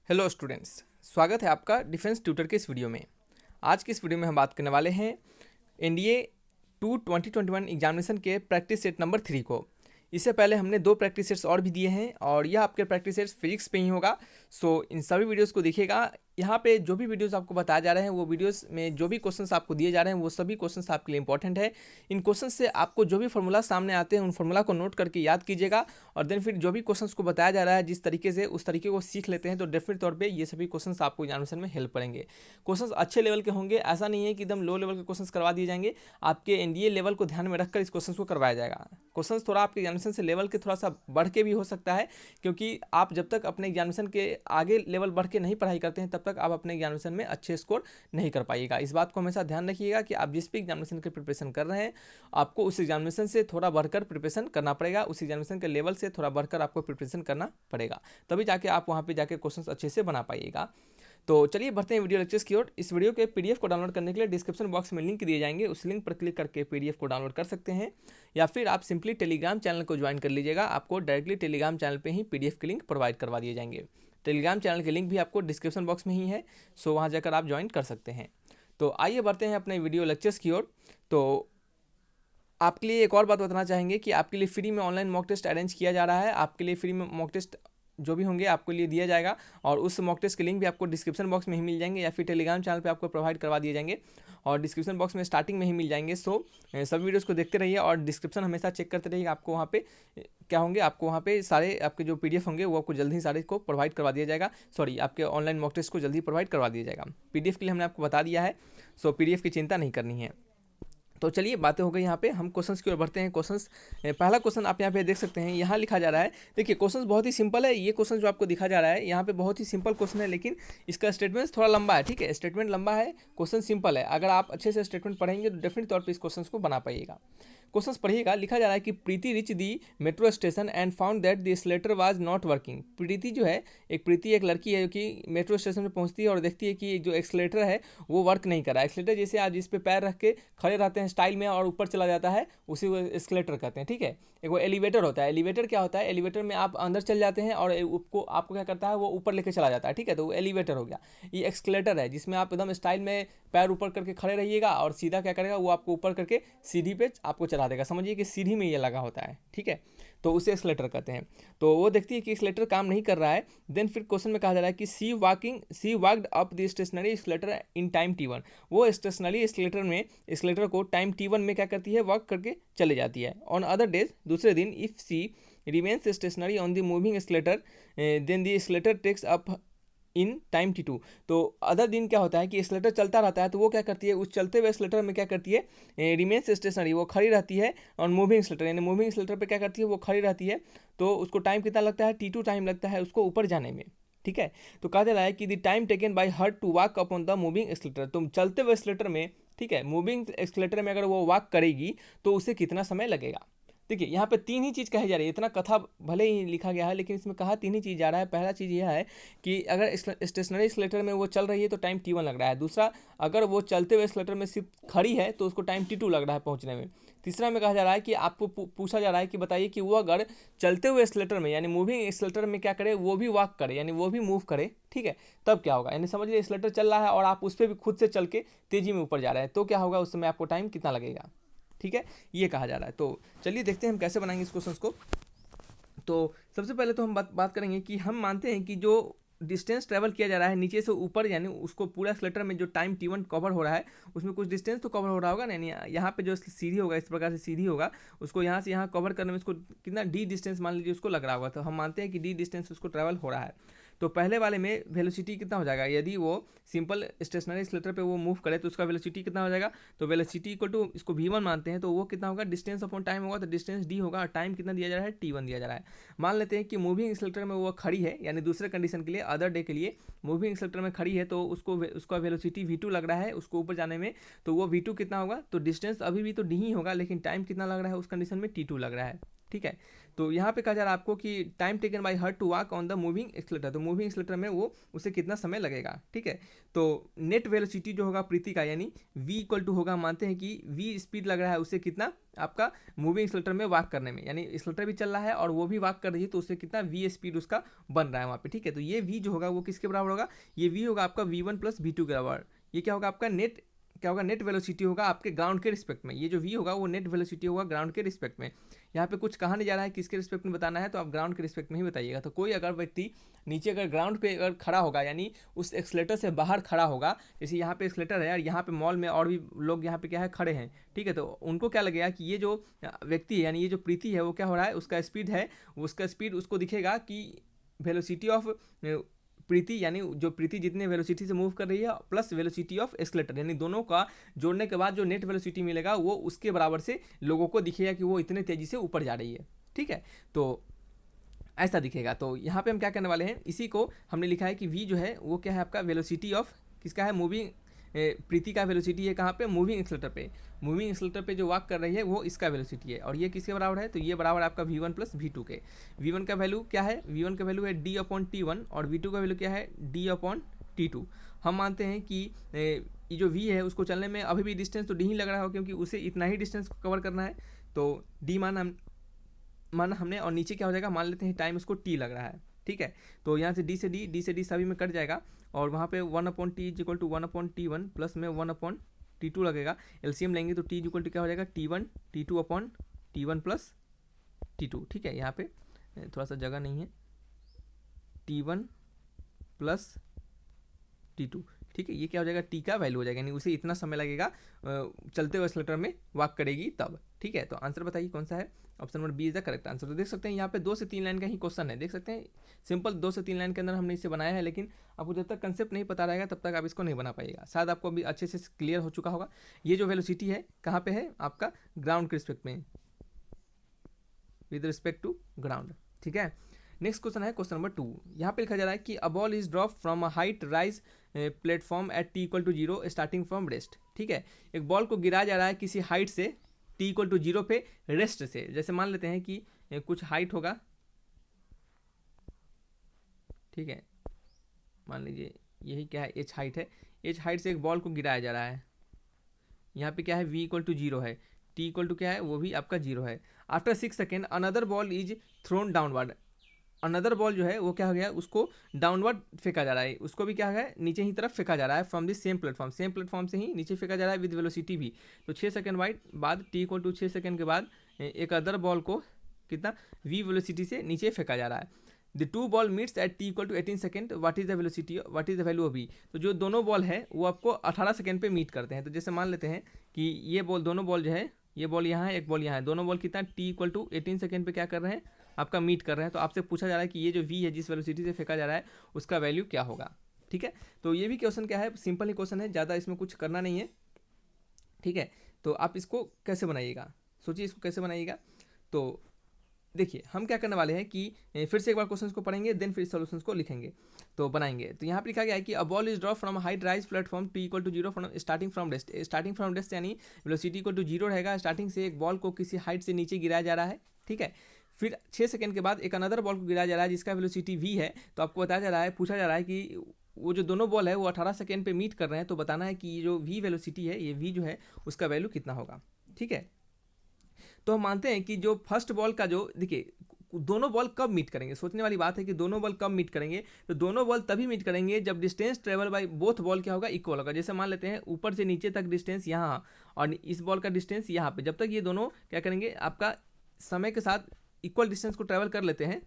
Hello students, स्वागत है आपका डिफेंस ट्यूटर के इस वीडियो में। आज की इस वीडियो में हम बात करने वाले हैं एनडीए 2021 एग्जामिनेशन के प्रैक्टिस सेट नंबर 3 को। इससे पहले हमने 2 प्रैक्टिस सेट्स और भी दिए हैं और यह आपके प्रैक्टिस सेट्स फिजिक्स पे ही होगा। सो इन सभी वीडियोस को देखिएगा। यहाँ पे जो भी वीडियोस आपको बताए जा रहे हैं वो वीडियोस में जो भी क्वेश्चंस आपको दिए जा रहे हैं वो सभी क्वेश्चंस आपके लिए इंपॉर्टेंट है। इन क्वेश्चंस से आपको जो भी फॉर्मूला सामने आते हैं उन फॉर्मूला को नोट करके याद कीजिएगा और देन फिर जो भी क्वेश्चंस को बताया जा रहा है जिस तरीके से उस तरीके को सीख लेते हैं तो डेफिनेट तौर पे ये सभी क्वेश्चंस आपको एग्जामिनेशन में हेल्प करेंगे। क्वेश्चंस अच्छे लेवल के होंगे, ऐसा नहीं है कि एकदम लो लेवल के क्वेश्चंस करवा दिए जाएंगे। आपके एनडीए लेवल को ध्यान में रखकर इस क्वेश्चंस को करवाया जाएगा। क्वेश्चंस थोड़ा आपके एग्जामिनेशन से लेवल के थोड़ा सा बढ़ के भी हो सकता है, क्योंकि आप जब तक अपने एग्जामिनेशन के आगे लेवल बढ़ के नहीं पढ़ाई करते हैं तब तक आप अपने एग्जामिनेशन में अच्छे स्कोर नहीं कर पाइएगा। इस बात को हमेशा ध्यान रखिएगा कि आप जिस भी एग्जामिनेशन की प्रिपरेशन कर रहे हैं आपको उस एग्जामिनेशन से थोड़ा बढ़कर प्रिपरेशन करना पड़ेगा, उस एग्जामिनेशन के लेवल से थोड़ा बढ़कर आपको प्रिपरेशन करना पड़ेगा, तभी जाके आप वहाँ पे जाके क्वेश्चंस अच्छे से बना पाइएगा। तो चलिए बढ़ते हैं वीडियो लेक्चर्स की ओर। इस वीडियो के पीडीएफ को डाउनलोड करने के लिए डिस्क्रिप्शन बॉक्स में लिंक दिए जाएंगे, उस लिंक पर क्लिक करके पीडीएफ को डाउनलोड कर सकते हैं या फिर आप सिंपली टेलीग्राम चैनल को ज्वाइन कर लीजिएगा। आपको डायरेक्टली टेलीग्राम चैनल पे ही पीडीएफ के लिंक प्रोवाइड करवा दिए जाएंगे। टेलीग्राम चैनल के लिंक भी आपको डिस्क्रिप्शन बॉक्स में ही है, सो वहाँ जाकर आप ज्वाइन कर सकते हैं। तो आइए बढ़ते हैं अपने वीडियो लेक्चर्स की ओर। तो आपके लिए एक और बात बताना चाहेंगे कि आपके लिए फ्री में ऑनलाइन मॉक टेस्ट अरेंज किया जा रहा है। आपके लिए फ्री में मॉक टेस्ट जो भी होंगे आपके लिए दिया जाएगा और उस मॉक टेस्ट के लिंक भी आपको डिस्क्रिप्शन बॉक्स में ही मिल जाएंगे या फिर टेलीग्राम चैनल पे आपको प्रोवाइड करवा दिए जाएंगे और डिस्क्रिप्शन बॉक्स में स्टार्टिंग में ही मिल जाएंगे। सो सभी वीडियोस को देखते रहिए और डिस्क्रिप्शन हमेशा चेक करते रहिए। आपको वहाँ पे क्या होंगे, आपको वहाँ पे सारे आपके जो पीडीएफ होंगे वो आपको जल्दी ही सारे को प्रोवाइड करवा दिया जाएगा। सॉरी, आपके ऑनलाइन मॉक टेस्ट को जल्दी प्रोवाइड करवा दिया जाएगा। पीडीएफ के लिए हमने आपको बता दिया है, सो पीडीएफ की चिंता नहीं करनी है। तो चलिए बातें हो गई, यहाँ पे हम क्वेश्चंस की ओर बढ़ते हैं। क्वेश्चंस, पहला क्वेश्चन आप यहाँ पे देख सकते हैं, यहाँ लिखा जा रहा है। देखिए क्वेश्चंस बहुत ही सिंपल है। ये क्वेश्चन जो आपको दिखा जा रहा है यहाँ पे बहुत ही सिंपल क्वेश्चन है, लेकिन इसका स्टेटमेंट थोड़ा लंबा है। ठीक है, स्टेटमेंट लंबा है, क्वेश्चन सिंपल है। अगर आप अच्छे से स्टेटमेंट पढ़ेंगे तो डेफिनेट तौर पर इस क्वेश्चन को बना पाइएगा। क्वेश्चन पढ़िएगा। लिखा जा रहा है कि Preeti reach the metro station and found that the escalator was not working. Preeti जो है, प्रीति एक लड़की है जो कि मेट्रो स्टेशन में पहुंचती है और देखती है कि जो एक्सेलेटर है वो वर्क नहीं कर रहा है। एक्सेलेटर जैसे आप जिस पे पैर रख के खड़े रहते हैं स्टाइल में और ऊपर चला जाता है, उसी को एक्सेलेटर कहते हैं। ठीक है, एक वो एलिवेटर होता है। एलिवेटर क्या होता है, एलिवेटर में आप अंदर चल जाते हैं और आपको क्या करता है, वो ऊपर लेके चला जाता है। ठीक है, तो वो एलिवेटर हो गया। ये एक्सेलेटर है जिसमें आप एकदम स्टाइल में पैर ऊपर करके खड़े रहिएगा और सीधा क्या करेगा, वो आपको ऊपर करके सीढ़ी पे आपको चला देगा। समझिए कि सीढ़ी में ये लगा होता है। ठीक है, तो उसे एक्सेलेटर कहते हैं। तो वो देखती है कि एक्सेलेटर काम नहीं कर रहा है। देन फिर क्वेश्चन में कहा जा रहा है कि she walked up the stationary escalator in time t1। वो स्टेशनरी एक्सेलेटर को टाइम t1 में क्या करती है, वॉक करके चले जाती है। ऑन अदर डेज, दूसरे दिन, if she remains stationary on the moving accelerator then the accelerator takes up in time t2। तो अदर दिन क्या होता है कि एक्सेलेटर चलता रहता है, तो वो क्या करती है, उस चलते हुए एक्सेलेटर में क्या करती है, रिमेन्स स्टेशनरी, वो खड़ी रहती है। और मूविंग एक्सेलेटर यानी मूविंग एक्सेलेटर पे क्या करती है, वो खड़ी रहती है। तो उसको टाइम कितना लगता है, t2 टाइम लगता है उसको ऊपर जाने में। ठीक है, तो कहा जा रहा है कि the time taken by her to walk upon the moving accelerator. तुम चलते हुए एक्सेलेटर में, ठीक है, मूविंग एक्सेलेटर में अगर वो वॉक करेगी तो उसे कितना समय लगेगा। देखिए यहाँ पे 3 ही चीज़ कही जा रही है। इतना कथा भले ही लिखा गया है लेकिन इसमें कहा 3 ही चीज़ जा रहा है। पहला चीज़ यह है कि अगर स्टेशनरी एक्सेलेटर में वो चल रही है तो टाइम t1 लग रहा है। दूसरा, अगर वो चलते हुए एक्सेलेटर में सिर्फ खड़ी है तो उसको टाइम t2 लग रहा है पहुंचने में। तीसरा में कहा जा रहा है कि आपको पूछा जा रहा है कि बताइए कि वो अगर चलते हुए एक्सेलेटर में यानी मूविंग एक्सेलेटर में क्या करे, वो भी वॉक करे यानी वो भी मूव करे, ठीक है, तब क्या होगा। यानी समझ लीजिए एक्सेलेटर चल रहा है और आप उस पर भी खुद से चल के तेजी में ऊपर जा रहे हैं, तो क्या होगा, उस समय आपको टाइम कितना लगेगा। ठीक है, ये कहा जा रहा है। तो चलिए देखते हैं हम कैसे बनाएंगे इस क्वेश्चन को। तो सबसे पहले तो हम बात करेंगे कि हम मानते हैं कि जो डिस्टेंस ट्रैवल किया जा रहा है नीचे से ऊपर, यानी उसको पूरा एक्सेलेटर में जो टाइम t1 कवर हो रहा है उसमें कुछ डिस्टेंस तो कवर हो रहा होगा ना। यानी यहाँ पे जो सीढ़ी होगा, इस प्रकार से सीढ़ी होगा, उसको यहाँ से यहाँ कवर करने में उसको कितना d डिस्टेंस मान लीजिए उसको लग रहा होगा। तो हम मानते हैं कि d डिस्टेंस उसको ट्रैवल हो रहा है। तो पहले वाले में वेलोसिटी कितना हो जाएगा, यदि वो सिंपल स्टेशनरी एक्सेलेटर पे वो मूव करे तो उसका वेलोसिटी कितना हो जाएगा। तो वेलोसिटी इक्वल टू, इसको v1 मानते हैं, तो वो कितना होगा, डिस्टेंस अपॉन टाइम होगा। तो डिस्टेंस d होगा और टाइम कितना दिया जा रहा है, t1 दिया जा रहा है। मान लेते हैं कि मूविंग एक्सेलेटर में वो खड़ी है, यानी दूसरे कंडीशन के लिए, अदर डे के लिए मूविंग एक्सेलेटर में खड़ी है, तो उसका वेलोसिटी v2 लग रहा है उसको ऊपर जाने में। तो वो v2 कितना होगा, तो डिस्टेंस अभी भी तो d ही होगा लेकिन टाइम कितना लग रहा है उस कंडीशन में, t2 लग रहा है। ठीक है। तो यहाँ पे कहा जा रहा है आपको कि time taken by her to walk on the moving accelerator, तो मूविंग एक्सलेटर में वो उसे कितना समय लगेगा, ठीक है। तो नेट वेलोसिटी जो होगा प्रीति का, यानी v इक्वल टू होगा, मानते हैं कि v स्पीड लग रहा है उसे कितना आपका मूविंग एक्सलेटर में वॉक करने में, यानी एक्सलेटर भी चल रहा है और वो भी वॉक कर रही है, तो उससे कितना v स्पीड उसका बन रहा है वहाँ पे, ठीक है। तो ये v जो होगा वो किसके बराबर होगा, ये v होगा आपका v1 प्लस v2 के बराबर। ये क्या होगा आपका नेट, क्या होगा, नेट वेलोसिटी होगा आपके ग्राउंड के रिस्पेक्ट में। ये जो v होगा वो नेट वेलोसिटी होगा ग्राउंड के रिस्पेक्ट में। यहाँ पे कुछ कहा नहीं जा रहा है किसके रिस्पेक्ट में बताना है, तो आप ग्राउंड के रिस्पेक्ट में ही बताइएगा। तो कोई अगर व्यक्ति नीचे अगर ग्राउंड पे अगर खड़ा होगा, यानी उस एक्सलेटर से बाहर खड़ा होगा, जैसे यहाँ पे एक्सलेटर है और यहाँ पे मॉल में और भी लोग यहाँ पे क्या है खड़े हैं, ठीक है, तो उनको क्या लगेगा कि ये जो व्यक्ति है, यानी ये जो प्रीति है, वो क्या हो रहा है, उसका स्पीड है, उसका स्पीड उसको दिखेगा कि वेलोसिटी ऑफ प्रीति, यानी जो प्रीति जितने वेलोसिटी से मूव कर रही है प्लस वेलोसिटी ऑफ एक्सलेटर, यानी दोनों का जोड़ने के बाद जो नेट वेलोसिटी मिलेगा वो उसके बराबर से लोगों को दिखेगा कि वो इतने तेज़ी से ऊपर जा रही है, ठीक है। तो ऐसा दिखेगा। तो यहाँ पे हम क्या करने वाले हैं, इसी को हमने लिखा है कि v जो है वो क्या है आपका वेलोसिटी ऑफ किसका है, मूविंग प्रीति का वेलोसिटी है कहाँ पे, मूविंग एक्सलेटर पे। मूविंग एक्सलेटर पे जो वॉक कर रही है वो इसका वेलोसिटी है, और ये किसके बराबर है, तो ये बराबर है आपका v1 प्लस v2 के। v1 का वैल्यू क्या है, v1 का वैल्यू है d/t1 और v2 का वैल्यू क्या है d/t2। हम मानते हैं कि ये जो v है उसको चलने में अभी भी डिस्टेंस तो d ही लग रहा हो, क्योंकि उसे इतना ही डिस्टेंस कवर करना है, तो d माना हमने, और नीचे क्या हो जाएगा, मान लेते हैं टाइम उसको t लग रहा है, ठीक है। तो यहाँ से d से d सभी में कट जाएगा, और वहाँ पे 1/t equal to 1/t1 plus में 1/t2 लगेगा। एलसीएम लेंगे तो t इक्वल टू क्या हो जाएगा, t1 प्लस t2, ठीक है। यहाँ पे थोड़ा सा जगह नहीं है, t1 प्लस t2, ठीक है। ये क्या हो जाएगा, t का वैल्यू हो जाएगा, यानी उसे इतना समय लगेगा चलते हुए एक्सलेटर में वॉक करेगी तब, ठीक है। तो आंसर बताइए कौन सा है, option number B is the correct answer. तो देख सकते हैं यहाँ पे 2 से 3 लाइन का ही क्वेश्चन है, देख सकते हैं सिंपल 2 से 3 लाइन के अंदर हमने इसे बनाया है, लेकिन आपको जब तक कंसेप्ट नहीं पता रहेगा तब तक आप इसको नहीं बना पाएगा। शायद आपको अभी अच्छे से क्लियर हो चुका होगा। ये जो वेलोसिटी है कहाँ पे है आपका, ग्राउंड के रिस्पेक्ट में, विद रिस्पेक्ट टू ग्राउंड, ठीक है। नेक्स्ट क्वेश्चन है क्वेश्चन नंबर 2। यहाँ पे लिखा जा रहा है कि a ball is drop from a height rise platform at t equal to 0 starting from rest, ठीक है। एक बॉल को गिराया जा रहा है किसी हाइट से t इक्वल टू 0 पे रेस्ट से। जैसे मान लेते हैं कि कुछ हाइट होगा, ठीक है, मान लीजिए यही क्या है, h हाइट है, h हाइट से एक बॉल को गिराया जा रहा है। यहाँ पे क्या है, v इक्वल टू 0 है, t इक्वल टू क्या है, वो भी आपका 0 है। After 6 second another ball is throne downward, another ball जो है वो क्या हो गया, उसको डाउनवर्ड फेंका जा रहा है, उसको भी क्या है नीचे ही तरफ फेंका जा रहा है, फ्रॉम दिस सेम प्लेटफॉर्म से ही नीचे फेंका जा रहा है विद वेलोसिटी भी। तो 6 सेकंड बाद t इक्वल टू 6 सेकंड के बाद एक अदर बॉल को कितना v वेलोसिटी से नीचे फेंका जा रहा है। The two ball meets at t equal to 18 second, what is the velocity, what is the value of v। तो जो दोनों बॉल है वो आपको 18 सेकंड पे मीट करते हैं। तो जैसे मान लेते हैं कि ये बॉल, दोनों बॉल जो है, ये बॉल यहाँ है, एक बॉल यहाँ है, दोनों बॉल कितना t इक्वल टू 18 सेकंड पे क्या कर रहे हैं, आपका मीट कर रहे हैं। तो आपसे पूछा जा रहा है कि ये जो v है जिस वेलोसिटी से फेंका जा रहा है उसका वैल्यू क्या होगा, ठीक है। तो ये भी क्वेश्चन क्या है, सिंपल ही क्वेश्चन है, ज़्यादा इसमें कुछ करना नहीं है, ठीक है। तो आप इसको कैसे बनाइएगा, सोचिए इसको कैसे बनाइएगा। तो देखिए हम क्या करने वाले हैं कि फिर से एक बार क्वेश्चंस को पढ़ेंगे, देन फिर सॉल्यूशंस को लिखेंगे, तो बनाएंगे। तो यहाँ पर लिखा गया है कि a ball is drop from height rise platform t equal to 0 from starting from rest, यानी वेलोसिटी इक्वल टू 0 रहेगा। स्टार्टिंग से एक बॉल को किसी हाइट से नीचे गिराया जा रहा है, ठीक है। फिर 6 सेकंड के बाद एक अनदर बॉल को गिराया जा रहा है जिसका वेलोसिटी v है। तो आपको बताया जा रहा है, पूछा जा रहा है कि वो जो दोनों बॉल है वो 18 सेकंड पे मीट कर रहे हैं, तो बताना है कि ये जो v वेलोसिटी है, ये v जो है उसका वैल्यू कितना होगा, ठीक है। तो हम मानते हैं कि जो फर्स्ट बॉल का जो, देखिए दोनों बॉल कब मीट करेंगे, सोचने वाली बात है कि दोनों बॉल कब मीट करेंगे। तो दोनों बॉल तभी मीट करेंगे जब distance travel by both ball क्या होगा, इक्वल होगा। जैसे मान लेते हैं ऊपर से नीचे तक डिस्टेंस यहाँ और इस बॉल का डिस्टेंस यहाँ पे, जब तक ये दोनों क्या करेंगे, आपका समय के साथ इक्वल डिस्टेंस को ट्रैवल कर लेते हैं।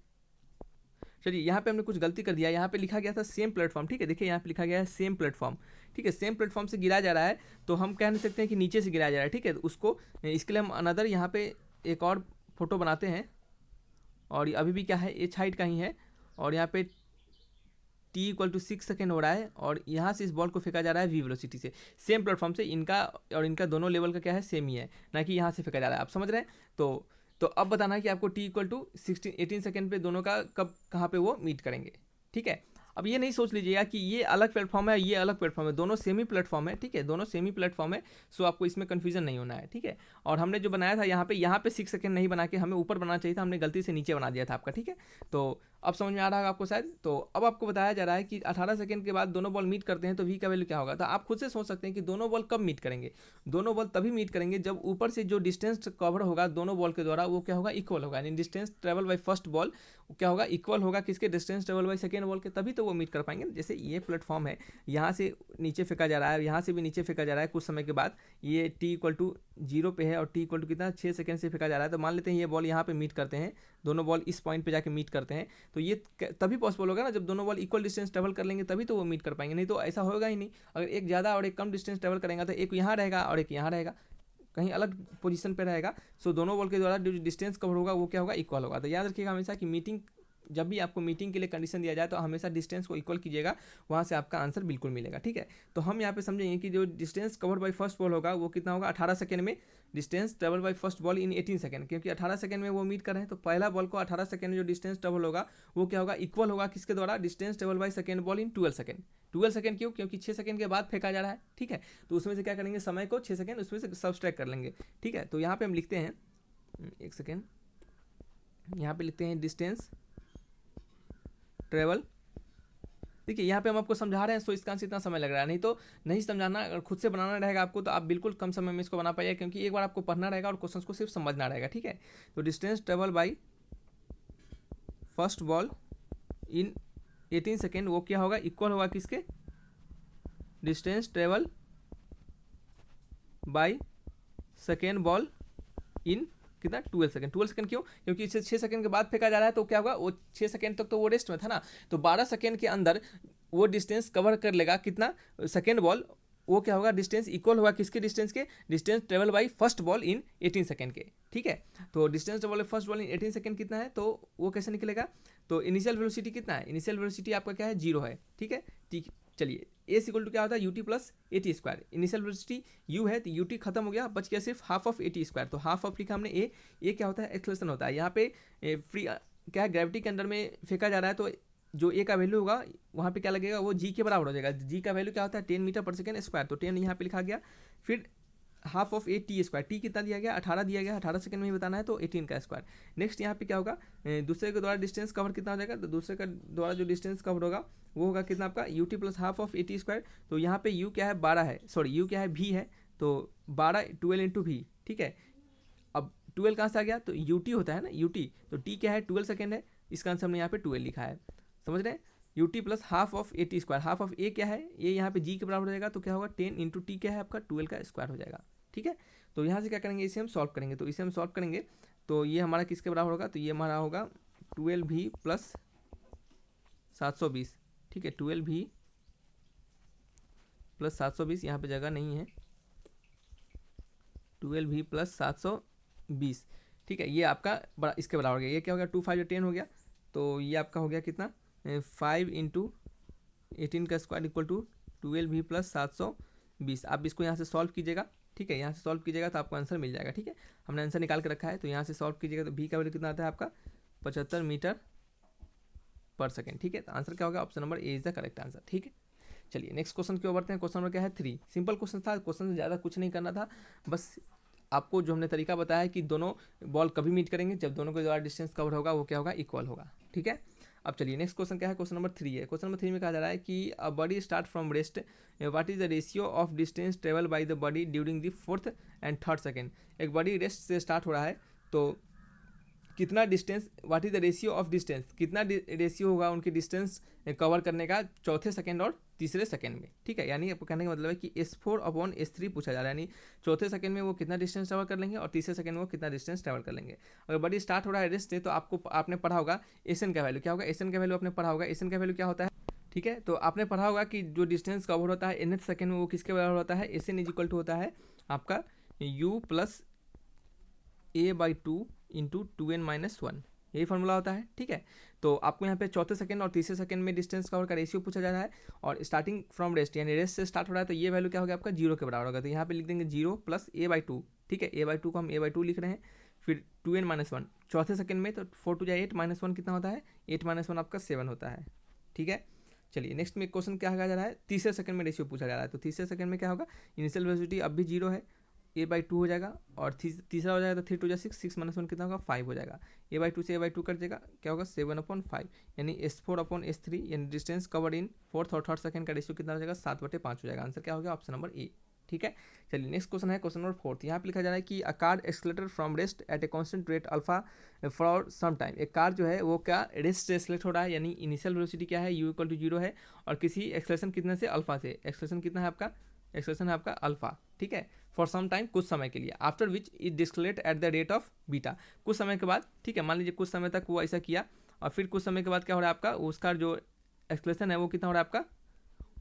चलिए यहाँ पे हमने कुछ गलती कर दिया, यहाँ पे लिखा गया था सेम प्लेटफॉर्म, ठीक है, देखिए यहाँ पे लिखा गया है सेम प्लेटफॉर्म, ठीक है। सेम प्लेटफॉर्म से गिराया जा रहा है, तो हम कह नहीं सकते हैं कि नीचे से गिराया जा रहा है, ठीक है। उसको इसके लिए हम अनदर यहाँ पे एक और फोटो बनाते हैं, और अभी भी क्या है, h हाइट का ही है, और यहाँ पे t इक्वल टू 6 सेकेंड हो रहा है, और यहाँ से इस बॉल को फेंका जा रहा है v वेलोसिटी से, सेम प्लेटफॉर्म से। इनका और इनका दोनों लेवल का क्या है, सेम ही है, ना कि यहाँ से फेंका जा रहा है, आप समझ रहे हैं। तो अब बताना है कि आपको t इक्वल टू 18 सेकेंड पे दोनों का कब कहाँ पे वो मीट करेंगे, ठीक है। अब ये नहीं सोच लीजिएगा कि ये अलग प्लेटफॉर्म है, ये अलग प्लेटफॉर्म है, दोनों सेमी प्लेटफॉर्म है, ठीक है, दोनों सेमी प्लेटफॉर्म है। सो आपको इसमें कन्फ्यूजन नहीं होना है, ठीक है। और हमने जो बनाया था यहाँ पे 6 सेकंड नहीं बना के हमें ऊपर बनाना चाहिए था, हमने गलती से नीचे बना दिया था आपका, ठीक है। तो अब समझ में आ रहा है आपको शायद। तो अब आपको बताया जा रहा है कि 18 सेकंड के बाद दोनों बॉल मीट करते हैं तो वी का वैल्यू क्या होगा। तो आप खुद से सोच सकते हैं कि दोनों बॉल कब मीट करेंगे। दोनों बॉल तभी मीट करेंगे जब ऊपर से जो डिस्टेंस कवर होगा दोनों बॉल के द्वारा वो क्या होगा, इक्वल होगा। यानी distance travel by first ball क्या होगा, इक्वल होगा किसके, distance travel by second ball के, तभी तो वो मीट कर पाएंगे। जैसे ये प्लेटफॉर्म है, यहाँ से नीचे फेंका जा रहा है, यहाँ से भी नीचे फेंका जा रहा है, कुछ समय के बाद ये t इक्वल टू 0 पे है और t इक्वल टू कितना 6 सेकंड से फेंका जा रहा है। तो मान लेते हैं ये बॉल यहाँ पे मीट करते हैं, दोनों बॉल इस पॉइंट पे जाके मीट करते हैं। तो ये तभी पॉसिबल होगा ना जब दोनों बॉल इक्वल डिस्टेंस ट्रेवल कर लेंगे, तभी तो वो मीट कर पाएंगे, नहीं तो ऐसा होगा ही नहीं। अगर एक ज़्यादा और एक कम डिस्टेंस ट्रेवल करेंगे तो एक यहाँ रहेगा और एक यहाँ रहेगा, कहीं अलग पोजीशन पे रहेगा। सो दोनों बॉल के द्वारा जो डिस्टेंस कवर होगा वो क्या होगा, इक्वल होगा। तो याद रखिएगा हमेशा कि मीटिंग, जब भी आपको मीटिंग के लिए कंडीशन दिया जाए तो हमेशा डिस्टेंस को इक्वल कीजिएगा, वहाँ से आपका आंसर बिल्कुल मिलेगा, ठीक है। तो हम यहाँ पे समझेंगे कि जो distance cover by first ball होगा वो कितना होगा, 18 सेकंड में distance travel by first ball in 18 second, क्योंकि 18 सेकंड में वो मीट कर रहे हैं। तो पहला बॉल को 18 सेकंड में जो डिस्टेंस ट्रेवल होगा वो क्या होगा, इक्वल होगा किसके द्वारा, distance travel by second ball in 12 second. 12 second क्यों, क्योंकि 6 सेकंड के बाद फेंका जा रहा है, ठीक है। तो उसमें से क्या करेंगे, समय को 6 सेकंड उसमें से सब्सट्रैक्ट कर लेंगे, ठीक है। तो यहाँ पे हम लिखते हैं, एक सेकेंड, यहाँ पे लिखते हैं डिस्टेंस ट्रेवल। देखिए यहाँ पे हम आपको समझा रहे हैं, सो इसका इतना समय लग रहा है, नहीं तो नहीं समझाना, अगर खुद से बनाना रहेगा आपको तो आप बिल्कुल कम समय में इसको बना पाइए, क्योंकि एक बार आपको पढ़ना रहेगा और क्वेश्चन को सिर्फ समझना रहेगा, ठीक है। तो distance travel by first ball in 18 second वो क्या होगा, इक्वल होगा किसके, distance travel by second ball in कितना, 12 सेकंड। 12 सेकंड क्यों, क्योंकि इसे 6 सेकंड के बाद फेंका जा रहा है। तो क्या होगा, वो 6 सेकंड तक तो वो रेस्ट में था ना, तो 12 सेकंड के अंदर वो डिस्टेंस कवर कर लेगा कितना, सेकंड बॉल, वो क्या होगा, डिस्टेंस इक्वल होगा किसके, डिस्टेंस के, distance travel by first ball in 18 second के, ठीक है। तो distance travel by first ball in 18 second कितना है, तो वो कैसे निकलेगा। तो इनिशियल वेलोसिटी कितना है, इनिशियल वेलोसिटी आपका क्या है, 0 है, ठीक है। ठीक, चलिए ए इक्वल टू क्या होता है, UT plus eighty square. Initial velocity you है तो यूटी खत्म हो गया, बच गया सिर्फ हाफ ऑफ एटी स्क्वायर। तो हाफ ऑफ लिखा हमने ए क्या होता है, एक्सेलरेशन होता है। यहाँ पे फ्री क्या है, ग्रेविटी के अंडर में फेंका जा रहा है, तो जो ए का वैल्यू होगा वहाँ पे क्या लगेगा, वो जी के बराबर हो जाएगा। जी का वैल्यू क्या होता है, 10 मीटर पर सेकेंड स्क्वायर, तो 10 यहाँ पे लिखा गया। फिर half of a t square, T कितना दिया गया, 18 दिया गया, 18 सेकंड में ही बताना है, तो 18 का स्क्वायर। नेक्स्ट यहाँ पे क्या होगा, दूसरे के द्वारा डिस्टेंस कवर कितना हो जाएगा, तो दूसरे का द्वारा जो डिस्टेंस कवर होगा वो होगा कितना आपका, you t plus half of a t square. तो यहाँ पे यू क्या है, 12 है, सॉरी यू क्या है, भी है, तो 12 12 इंटू भी, ठीक है। अब 12 कहाँ से आ गया, तो यू टी होता है ना, यू टी, तो टी क्या है, 12 सेकेंड है, इसका आंसर हमने यहाँ पे 12 लिखा है, समझ रहे हैं। U t plus half of a t square, half of a क्या है, ये यहाँ पे जी के बराबर हो जाएगा, तो क्या होगा 10 इंटू टी क्या है आपका, 12 का स्क्वायर हो जाएगा, ठीक है। तो यहाँ से क्या करेंगे, इसे हम सॉल्व करेंगे। तो इसे हम सॉल्व करेंगे तो ये हमारा किसके बराबर होगा, तो ये हमारा होगा 12 भी प्लस 720, ठीक है। 12 भी प्लस 720, यहाँ पे जगह नहीं है, 12 भी प्लस 720, ठीक है। ये आपका बड़ा इसके बराबर हो गया, ये क्या हो गया, 2 5 10 हो गया, तो ये आपका हो गया कितना, 5 इंटू 18 का स्क्वायर इक्वल टू 12 भी प्लस 720। आप इसको यहाँ से सॉल्व कीजिएगा, ठीक है, यहाँ से सॉल्व कीजिएगा तो आपको आंसर मिल जाएगा, ठीक है। हमने आंसर निकाल के रखा है, तो यहाँ से सॉल्व कीजिएगा तो भी का वैल्यू कितना आता है आपका, 75 मीटर पर सेकेंड, ठीक है। तो आंसर क्या होगा, option number A is the correct answer, ठीक है। चलिए नेक्स्ट क्वेश्चन की ओर बढ़ते हैं। क्वेश्चन नंबर क्या है, 3। सिंपल क्वेश्चन था, क्वेश्चन से ज़्यादा कुछ नहीं करना था, बस आपको जो हमने तरीका बताया है कि दोनों बॉल कभी मीट करेंगे, जब दोनों के द्वारा डिस्टेंस कवर होगा वो क्या होगा, इक्वल होगा, ठीक है। अब चलिए नेक्स्ट क्वेश्चन क्या है, क्वेश्चन नंबर 3 है। क्वेश्चन नंबर 3 में कहा जा रहा है कि a body start from rest, what is the ratio of distance travel by the body during the 4th and 3rd second. एक बॉडी रेस्ट से स्टार्ट हो रहा है, तो कितना distance, what is the ratio of distance, कितना ratio होगा उनके डिस्टेंस कवर करने का 4थे सेकेंड और 3रे सेकेंड में, ठीक है। यानी आपको कहने का मतलब है कि S4/S3 पूछा जा रहा है, यानी 4थे सेकेंड में वो कितना डिस्टेंस ट्रेवल कर लेंगे और 3रे सेकेंड में वो कितना डिस्टेंस ट्रेवल कर लेंगे। अगर बॉडी स्टार्ट हो रहा है रेस्ट से, तो आपने पढ़ा होगा एसन का वैल्यू क्या होगा, एसन का वैल्यू आपने पढ़ा होगा, एसन का वैल्यू क्या होता है, ठीक है। तो आपने पढ़ा होगा कि जो डिस्टेंस कवर होता है nth सेकेंड में वो किसके बराबर होता है, एसन इज इक्वल टू होता है आपका u plus a/2 into 2n-1, यही फॉर्मूला होता है, ठीक है। तो आपको यहाँ पे 4थे सेकंड और 3रे सेकंड में डिस्टेंस कवर का रेशियो पूछा जा रहा है, और स्टार्टिंग फ्रॉम रेस्ट यानी रेस्ट से स्टार्ट हो रहा है, तो ये वैल्यू क्या होगा आपका 0 के बराबर होगा। तो यहाँ पे लिख देंगे 0 प्लस a/2, ठीक है। a/2 को हम a/2 लिख रहे हैं, फिर 2n-1 4थे सेकंड में, तो 4 2 8 -1 कितना होता है, 8 - 1 आपका 7 होता है, ठीक है। चलिए नेक्स्ट में क्वेश्चन क्या कहा जा रहा है, तीसरे सेकंड में रेशियो पूछा जा रहा है। तो तीसरे सेकंड में क्या होगा, इनिशियल वेलोसिटी अब भी 0 है, a/2 हो जाएगा, और तीसरा हो जाएगा तो 3 2 6, 6 - 1 कितना होगा 5 हो जाएगा, a/2 से a/2 कट जाएगा, क्या होगा 7/5, यानी S4/S3, यानी डिस्टेंस कवर्ड इन फोर्थ और थर्ड सेकंड का रेशियो कितना हो जाएगा 7/5 हो जाएगा। आंसर क्या हो गया, ऑप्शन नंबर ए। ठीक है, चलिए नेक्स्ट क्वेश्चन है क्वेश्चन नंबर 4। यहाँ पे लिखा जा रहा है कि a car accelerator from rest at a constant rate alpha for some time. एक कार जो है वो क्या रेस्ट से एक्सलेट हो रहा है, यानी इनिशियल वेलोसिटी क्या है u = 0 है, और किसी एक्सलेशन कितने से अल्फा से, एक्सलेशन कितना है आपका, एक्सलेशन है आपका अल्फा, ठीक है, फॉर सम टाइम कुछ समय के लिए, after which it decelerates at the rate of beta, कुछ समय के बाद, ठीक है, मान लीजिए कुछ समय तक वो ऐसा किया, और फिर कुछ समय के बाद क्या हो रहा है आपका, उसका जो एक्सलेशन है वो कितना हो रहा है आपका,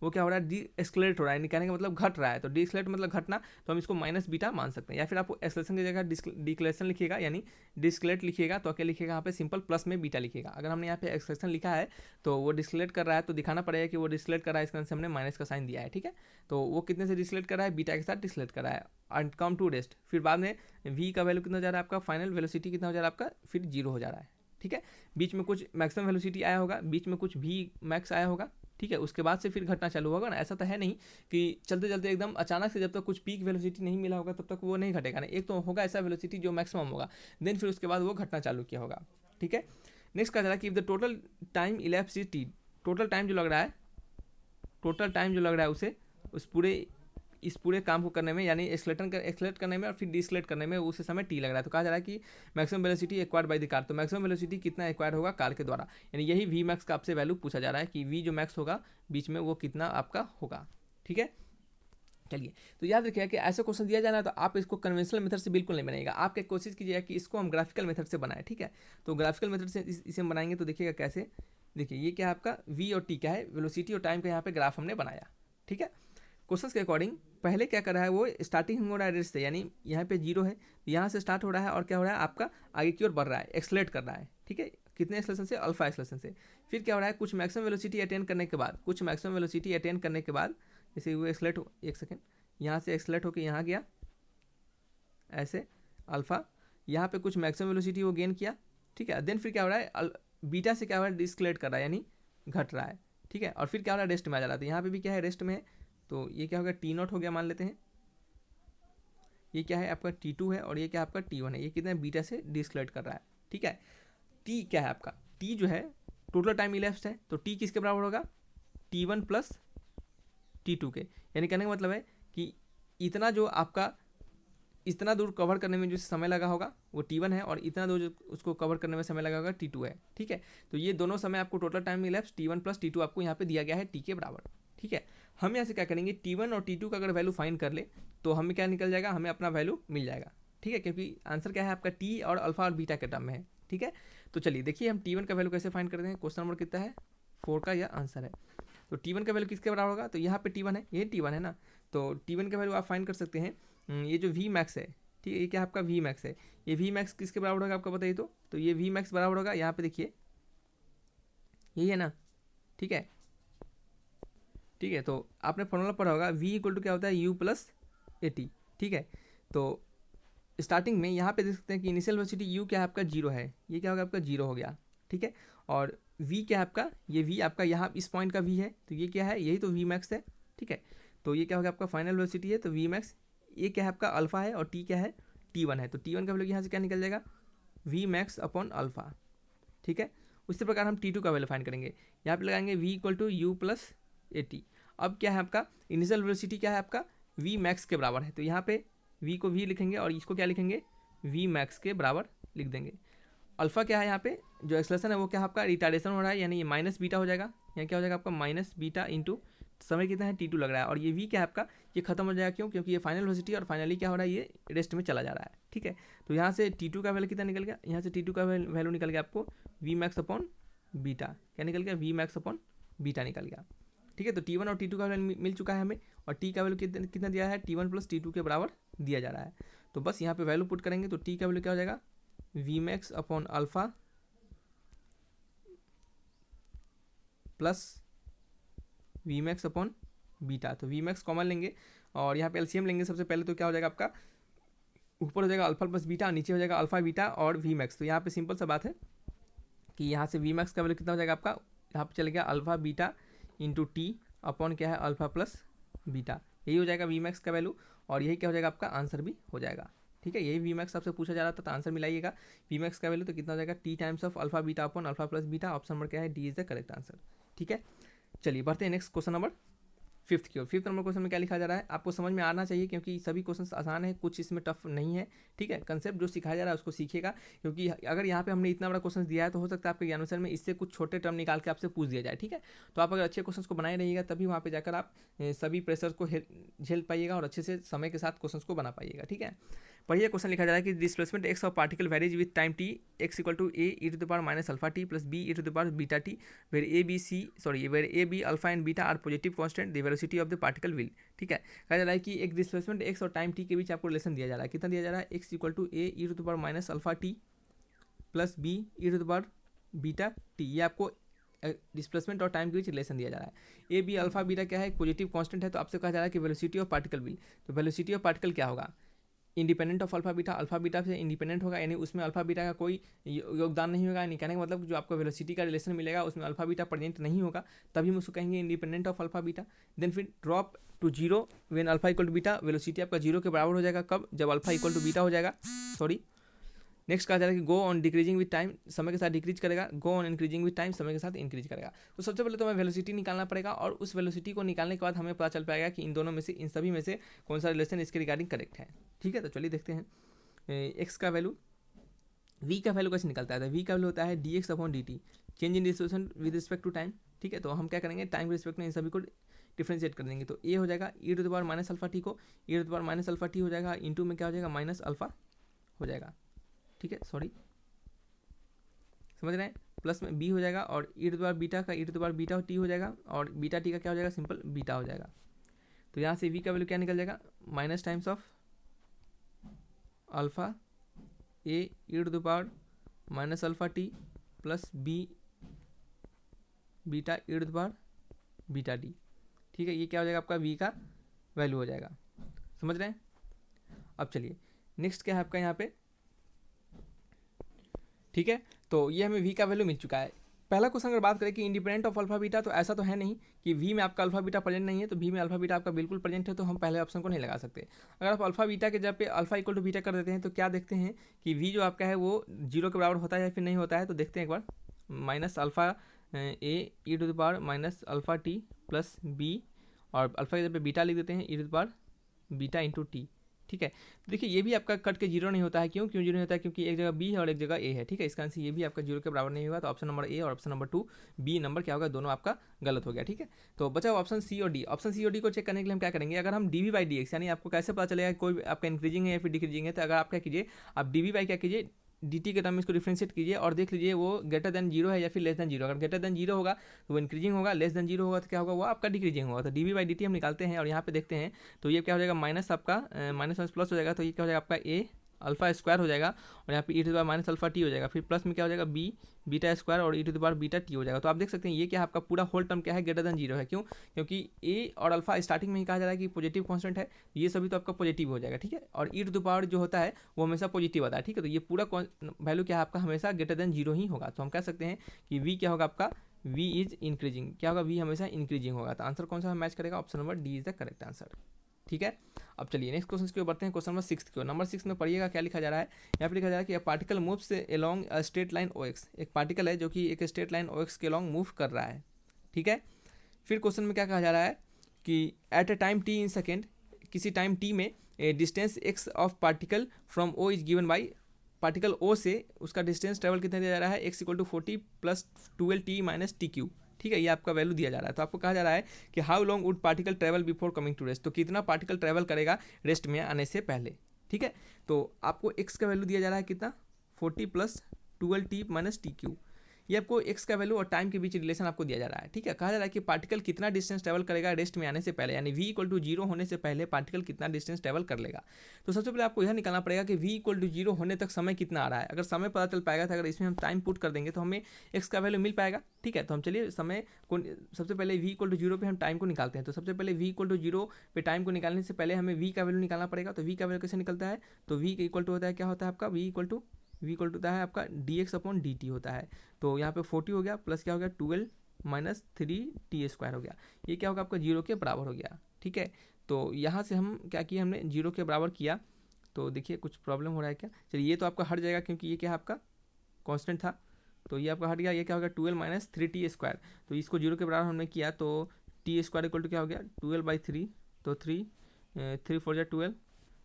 वो क्या हो रहा है डी एक्सलेट हो रहा है, यानी कहने का मतलब घट रहा है, तो डी एक्सलेट मतलब घटना, तो हम इसको माइनस बीटा मान सकते हैं। या फिर आप एक्सलेशन की जगह डिक्लेशन लिखिएगा, यानी डिस्कलेट लिखिएगा तो क्या लिखिएगा यहाँ पे सिंपल प्लस में बीटा लिखिएगा। अगर हमने यहाँ पे एक्सलेशन लिखा है तो वो डिस्कलेट कर रहा है, तो दिखाना पड़ेगा कि वो डिस्कलेट कर रहा है, इसके अंदर हमने माइनस का साइन दिया है, ठीक है, तो वो कितने से डिस्कलेट कर रहा है, बीटा के साथ डिस्कलेट कर रहा है, एंड कम टू रेस्ट, फिर बाद में वी का वैल्यू कितना हो जा रहा है आपका, फाइनल वेलोसिटी कितना हो जा रहा है आपका, फिर 0 हो जा रहा है, ठीक है, बीच में कुछ मैक्सिमम वेलोसिटी आया होगा, बीच में कुछ वी मैक्स आया होगा, ठीक है, उसके बाद से फिर घटना चालू होगा ना, ऐसा तो है नहीं कि चलते चलते एकदम अचानक से जब तक कुछ पीक वेलोसिटी नहीं मिला होगा तब तक वो नहीं घटेगा ना, एक तो होगा ऐसा वेलोसिटी जो मैक्सिमम होगा, देन फिर उसके बाद वो घटना चालू किया होगा, ठीक है। नेक्स्ट कहा जा रहा है कि if the total time elapse is T, total time जो लग रहा है, टोटल टाइम जो लग रहा है उसे इस पूरे काम को करने में, यानी एक्सलेट करने में और फिर डिस्लेट करने में उस समय टी लग रहा है, तो कहा जा रहा है कि maximum velocity acquired by the car, तो मैक्सिमम वेलोसिटी कितना एक्वायर होगा कार के द्वारा, यानी यही वी मैक्स का आपसे वैल्यू पूछा जा रहा है कि वी जो मैक्स होगा बीच में वो कितना आपका होगा, ठीक है। चलिए, तो याद रखिएगा कि ऐसा क्वेश्चन दिया जाना है तो आप इसको कन्वेंशनल मेथड से बिल्कुल नहीं बनाइएगा, आप क्या कोशिश कीजिएगा कि इसको हम ग्राफिकल मेथड से बनाएं, ठीक है। तो ग्राफिकल मेथड से इसे हम बनाएंगे तो देखिएगा कैसे, देखिए ये क्या है आपका वी और टी क्या है, वेलोसिटी और टाइम का यहाँ पे ग्राफ हमने बनाया, ठीक है। क्वेश्चन के अकॉर्डिंग पहले क्या कर रहा है, वो स्टार्टिंग हो रहा है रेस्ट से, यानी यहाँ पे 0 है, यहाँ से स्टार्ट हो रहा है और क्या हो रहा है आपका आगे की ओर बढ़ रहा है, एक्सलेट कर रहा है, ठीक है, कितने एक्सलेशन से, अल्फा एक्सलेशन से। फिर क्या हो रहा है, कुछ मैक्सिमम वेलोसिटी अटेन करने के बाद, कुछ मैक्सिमम वेलोसिटी अटेन करने के बाद, जैसे वो एक्सलेट हो, एक सेकेंड, यहाँ से एक्सलेट होकर यहाँ गया ऐसे अल्फा, यहाँ पे कुछ मैक्सिमम वेलोसिटी वो गेन किया, ठीक है, देन फिर क्या हो रहा है, बीटा से क्या हो रहा है, डिस्कलेट कर रहा है, यानी घट रहा है, ठीक है, और फिर क्या हो रहा है, रेस्ट में आ जा रहा है, तो यहाँ पे भी क्या है, रेस्ट में है, तो ये क्या होगा, T0 हो गया मान लेते हैं, ये क्या है आपका T2 है, और ये क्या आपका T1 है, ये कितना बीटा से डिस्कलेट कर रहा है, ठीक है। T क्या है आपका, T जो है टोटल टाइम इलेप्स्ड है, तो T किसके बराबर होगा, T1 + T2 के, यानी कहने का मतलब है कि इतना जो आपका इतना दूर कवर करने में जो समय लगा होगा वो T1 है, और इतना दूर जो उसको कवर करने में समय लगा होगा T2 है, ठीक है। तो ये दोनों समय आपको total time ellipse T1 + T2 आपको यहाँ पे दिया गया है T के बराबर, ठीक है। हम यहाँ से क्या करेंगे, T1 और T2 का अगर वैल्यू फाइंड कर ले तो हमें क्या निकल जाएगा, हमें अपना वैल्यू मिल जाएगा, ठीक है, क्योंकि आंसर क्या है आपका T और अल्फा और बीटा के टर्म में है, ठीक है। तो चलिए देखिए हम T1 का वैल्यू कैसे फाइंड करते हैं, क्वेश्चन नंबर कितना है 4 का यह आंसर है। तो T1 का वैल्यू किसके बराबर होगा, तो यहाँ पे T1 है, ये T1 है ना, तो T1 का वैल्यू आप फाइंड कर सकते हैं, ये जो वी मैक्स है, ठीक है, ये क्या आपका वी मैक्स है, ये वी मैक्स किसके बराबर होगा आपको बताइए, तो ये वी मैक्स बराबर होगा, यहाँ पे देखिए यही है ना, ठीक है, ठीक है, तो आपने फॉर्मूला पढ़ा होगा v = क्या होता है u + at, ठीक है। तो स्टार्टिंग में यहाँ पे देख सकते हैं कि इनिशियल वेलोसिटी u क्या है आपका 0 है, ये क्या होगा आपका 0 हो गया, ठीक है, और v क्या है आपका, ये v आपका यहाँ इस पॉइंट का v है, तो ये क्या है, यही तो v मैक्स है, ठीक है। तो ये क्या होगा आपका फाइनल वेलोसिटी है, तो v मैक्स, ये क्या है आपका अल्फा है, और t क्या है T1 है, तो T1 का वैल्यू यहाँ से क्या निकल जाएगा, v मैक्स अपॉन अल्फा, ठीक है। उसी प्रकार हम T2 का वैल्यू फाइंड करेंगे, यहाँ पे लगाएंगे v = u + at। अब क्या है आपका इनिशियल वेलोसिटी क्या है आपका v मैक्स के बराबर है, तो यहाँ पे v को v लिखेंगे और इसको क्या लिखेंगे, v मैक्स के बराबर लिख देंगे। अल्फा क्या है, यहाँ पे जो एक्सलेशन है वो क्या है आपका रिटार्डेशन हो रहा है, यानी ये माइनस बीटा हो जाएगा, यहाँ क्या हो जाएगा आपका माइनस बीटा इंटू समय कितना है T2 लग रहा है, और ये v क्या है आपका, ये खत्म हो जाएगा, क्यों, क्योंकि ये फाइनल वेलोसिटी और फाइनली क्या हो रहा है, ये रेस्ट में चला जा रहा है, ठीक है। तो यहाँ से T2 का वैल्यू कितना निकल गया, यहाँ से T2 का वैल्यू निकल गया आपको v मैक्स अपॉन बीटा, क्या निकल गया, v मैक्स अपॉन बीटा निकल गया, ठीक है। तो T1 और T2 का वैल्यू मिल चुका है हमें, और T का वैल्यू कितना दिया है, T1 + T2 के बराबर दिया जा रहा है, तो बस यहाँ पे वैल्यू पुट करेंगे, तो T का वैल्यू क्या हो जाएगा, v max upon alpha plus v max upon beta, तो v मैक्स कॉमन लेंगे और यहाँ पे एलसीएम लेंगे सबसे पहले, तो क्या हो जाएगा आपका ऊपर हो जाएगा अल्फा प्लस बीटा, नीचे हो जाएगा अल्फा बीटा और v मैक्स। तो यहाँ पे सिंपल सा बात है कि यहाँ से v मैक्स का वैल्यू कितना हो जाएगा आपका, यहाँ पे चले गया alpha beta into T upon क्या है अल्फा प्लस बीटा, यही हो जाएगा वी मैक्स का वैल्यू, और यही क्या हो जाएगा आपका आंसर भी हो जाएगा। ठीक है, यही वी मैक्स आपसे पूछा जा रहा था, तो आंसर मिलाइएगा वी मैक्स का वैल्यू तो कितना हो जाएगा T times of alpha beta upon alpha plus beta. Option number क्या है D is the correct answer. ठीक है, चलिए बढ़ते हैं नेक्स्ट क्वेश्चन नंबर फिफ्थ की ओर। फिफ्थ नंबर क्वेश्चन में क्या लिखा जा रहा है, आपको समझ में आना चाहिए क्योंकि सभी क्वेश्चन आसान है, कुछ इसमें टफ नहीं है। ठीक है, कंसेप्ट जो सिखाया जा रहा है उसको सीखिएगा, क्योंकि अगर यहाँ पे हमने इतना बड़ा क्वेश्चन दिया है तो हो सकता है आपके ज्ञानानुसार में इससे कुछ छोटे टर्म निकाल के आपसे पूछ दिया जाए। ठीक है, तो आप अगर अच्छे क्वेश्चन को बनाए रहिएगा तभी वहाँ पे जाकर आप सभी प्रेशर को झेल पाइएगा और अच्छे से समय के साथ क्वेश्चन को बना पाइएगा। ठीक है, पढ़िए क्वेश्चन लिखा जा रहा है कि displacement X of particle varies with time T X equal to A E to the power minus alpha T plus B E to the power beta T where A B alpha and beta are positive constant the velocity of the particle will. ठीक है, कहा जा रहा है कि एक displacement X और time T के बीच आपको रिलेशन दिया जा रहा है, कितना दिया जा रहा है x equal to A E to the power minus alpha T plus B E to the power beta T, ये आपको डिस्प्लेसमेंट और टाइम के बीच रिलेशन दिया जा रहा है। ए बी अल्फा बीटा क्या है, पॉजिटिव कांस्टेंट है, तो आपसे कहा जा रहा है कि वेलोसिटी ऑफ पार्टिकल विल, तो वेलोसिटी ऑफ पार्टिकल क्या होगा इंडिपेंडेंट ऑफ अल्फा बीटा से इंडिपेंडेंट होगा, यानी उसमें अल्फा बीटा का कोई योगदान नहीं होगा। यानी कहने का मतलब जो आपको वेलोसिटी का रिलेशन मिलेगा उसमें अल्फा बीटा प्रेजेंट नहीं होगा, तभी हम उसको कहेंगे independent of alpha beta. Then फिर drop to zero when alpha equal to beta, velocity आपका जीरो के बराबर हो जाएगा कब, जब अल्फा इक्वल टू बीटा हो जाएगा। नेक्स्ट कहा जा रहा है कि go on decreasing with time, समय के साथ डिक्रीज करेगा, go on increasing with time, समय के साथ इंक्रीज करेगा। तो सबसे पहले तो हमें वेलोसिटी निकालना पड़ेगा, और उस वेलोसिटी को निकालने के बाद हमें पता चल पाएगा कि इन दोनों में से, इन सभी में से कौन सा रिलेशन इसके रिगार्डिंग करेक्ट है। ठीक है, तो चलिए देखते हैं एक्स का वैल्यू, वी का वैल्यू कैसे निकलता है, वी का वैल्यू होता है D X upon D T, change in displacement with respect to time. ठीक है, तो हम क्या करेंगे टाइम के रिस्पेक्ट में इन सभी को डिफ्रेंशिएट कर देंगे, तो ए हो जाएगा e to the power minus alpha t को e to the power minus alpha t हो जाएगा, इंटू में क्या हो जाएगा माइनस अल्फा हो जाएगा। ठीक है, समझ रहे हैं, प्लस में बी हो जाएगा, और e to the power beta का e to the power beta t हो जाएगा, और बीटा टी का क्या हो जाएगा सिंपल बीटा हो जाएगा। तो यहाँ से वी का वैल्यू क्या निकल जाएगा minus times of alpha A E to the power minus alpha T plus B beta E to the power beta T. ठीक है, ये क्या हो जाएगा आपका वी का वैल्यू हो जाएगा, समझ रहे हैं। अब चलिए नेक्स्ट क्या है आपका यहाँ पे। ठीक है, तो ये हमें वी का वैल्यू मिल चुका है। पहला क्वेश्चन अगर बात करें कि इंडिपेंडेंट ऑफ अल्फा बीटा, तो ऐसा तो है नहीं कि वी में आपका अल्फा बीटा प्रेजेंट नहीं है, तो वी में अल्फा बीटा आपका बिल्कुल प्रेजेंट है, तो हम पहले ऑप्शन को नहीं लगा सकते। अगर आप अल्फा बीटा के जब पे अल्फा इक्वल टू बीटा कर देते हैं तो क्या देखते हैं कि वी जो आपका है वो जीरो के बराबर होता है या फिर नहीं होता है, तो देखते हैं एक बार। Minus alpha A E to the power minus alpha T plus b, और अल्फा के जब पे बीटा लिख देते हैं e to the power beta into t. ठीक है, तो देखिए ये भी आपका कट के जीरो नहीं होता है, क्यों जीरो नहीं होता है, क्योंकि एक जगह बी है और एक जगह ए है। ठीक है, इसका आंसर ये भी आपका जीरो के बराबर नहीं होगा, तो ऑप्शन नंबर ए और ऑप्शन नंबर 2 बी नंबर क्या होगा, दोनों आपका गलत हो गया। ठीक है, तो बचा ऑप्शन सी और डी। ऑप्शन सी और डी को चेक करने के लिए हम क्या करेंगे, अगर हम D V by D X, यानी आपको कैसे पता चलेगा कोई आपका इंक्रीजिंग है या फिर डिक्रीजिंग है, तो अगर आप क्या कीजिए, आप डी वी बाई क्या कीजिए डी टी के टर्म में इसको डिफ्रेंशिएट कीजिए और देख लीजिए वो ग्रेटर देन जीरो है या फिर लेस देन जीरो। अगर ग्रेटर देन जीरो होगा तो वो इंक्रीजिंग होगा, लेस देन जीरो होगा तो क्या होगा वो आपका डिक्रीजिंग होगा। तो D V by D T हम निकालते हैं और यहाँ पे देखते हैं, तो ये क्या हो जाएगा माइनस आपका माइनस प्लस हो जाएगा, तो ये क्या हो जाएगा आपका ए अल्फा स्क्वायर हो जाएगा, और यहाँ पे e to the power minus alpha t हो जाएगा, फिर प्लस में क्या हो जाएगा बी बीटा स्क्वायर और e to the power beta t हो जाएगा। तो आप देख सकते हैं ये क्या है आपका पूरा होल टर्म क्या है ग्रेटर देन जीरो है, क्यों, क्योंकि ए और अल्फा स्टार्टिंग में ही कहा जा रहा है कि पॉजिटिव कांस्टेंट है, ये सभी तो आपका पॉजिटिव हो जाएगा। ठीक है, और ई टू द पावर जो होता है वो हमेशा पॉजिटिव आता है। ठीक है, तो ये पूरा वैल्यू क्या है आपका हमेशा ग्रेटर देन जीरो ही होगा, तो हम कह सकते हैं कि वी क्या होगा आपका वी इज इंक्रीजिंग, क्या होगा वी हमेशा इंक्रीजिंग होगा। तो आंसर कौन सा मैच करेगा, option number D is the correct answer. ठीक है, अब चलिए नेक्स्ट क्वेश्चन की ओर बढ़ते हैं। क्वेश्चन नंबर 6 की ओर। नंबर 6 में पढ़िएगा क्या लिखा जा रहा है, यहाँ पे लिखा जा रहा है कि a particle moves along a straight line O X, एक पार्टिकल है जो कि एक स्ट्रेट लाइन ओ एक्स के अलोंग मूव कर रहा है। ठीक है, फिर क्वेश्चन में क्या कहा जा रहा है कि at a time t in second, किसी टाइम टी में distance x of particle from o is given by, particle o से उसका डिस्टेंस ट्रेवल कितना दिया जा रहा है x equal to 40 plus 12 t minus t cube. ठीक है, ये आपका वैल्यू दिया जा रहा है। तो आपको कहा जा रहा है कि how long would particle travel before coming to rest, तो कितना पार्टिकल ट्रैवल करेगा रेस्ट में आने से पहले। ठीक है, तो आपको एक्स का वैल्यू दिया जा रहा है कितना 40 plus 12 t minus t Q, ये आपको एक्स का वैल्यू और टाइम के बीच रिलेशन आपको दिया जा रहा है। ठीक है, कहा जा रहा है कि पार्टिकल कितना डिस्टेंस ट्रैवल करेगा रेस्ट में आने से पहले, यानी वी इक्वल टू जीरो होने से पहले पार्टिकल कितना डिस्टेंस ट्रैवल कर लेगा। तो सबसे पहले आपको यह निकालना पड़ेगा कि वी इक्वल टू जीरो होने तक समय कितना आ रहा है। अगर समय पता चल पाएगा तो अगर इसमें हम टाइम पुट कर देंगे तो हमें एक्स का वैल्यू मिल पाएगा। ठीक है, तो हम चलिए समय को सबसे पहले वी इक्वल टू जीरो पे हम टाइम को निकालते हैं। तो सबसे पहले वी इक्वल टू जीरो पे टाइम को निकालने से पहले हमें वी का वैल्यू निकालना पड़ेगा। तो वी का वैल्यू कैसे निकलता है, तो वी इक्वल टू होता है क्या होता है आपका वी इक्वल टू होता है आपका D X upon D T होता है। तो यहाँ पे 40 हो गया प्लस क्या हो गया 12 माइनस 3t² हो गया। ये क्या होगा आपका 0 के बराबर हो गया। ठीक है, तो यहाँ से हम क्या किया, हमने 0 के बराबर किया। तो देखिए कुछ प्रॉब्लम हो रहा है क्या, चलिए ये तो आपका हट जाएगा क्योंकि ये क्या है आपका कांस्टेंट था, तो ये आपका हट गया। ये क्या होगा 12 माइनस 3t², तो इसको 0 के बराबर हमने किया तो t² इक्वल टू क्या हो गया 12/3, तो 3 4 12,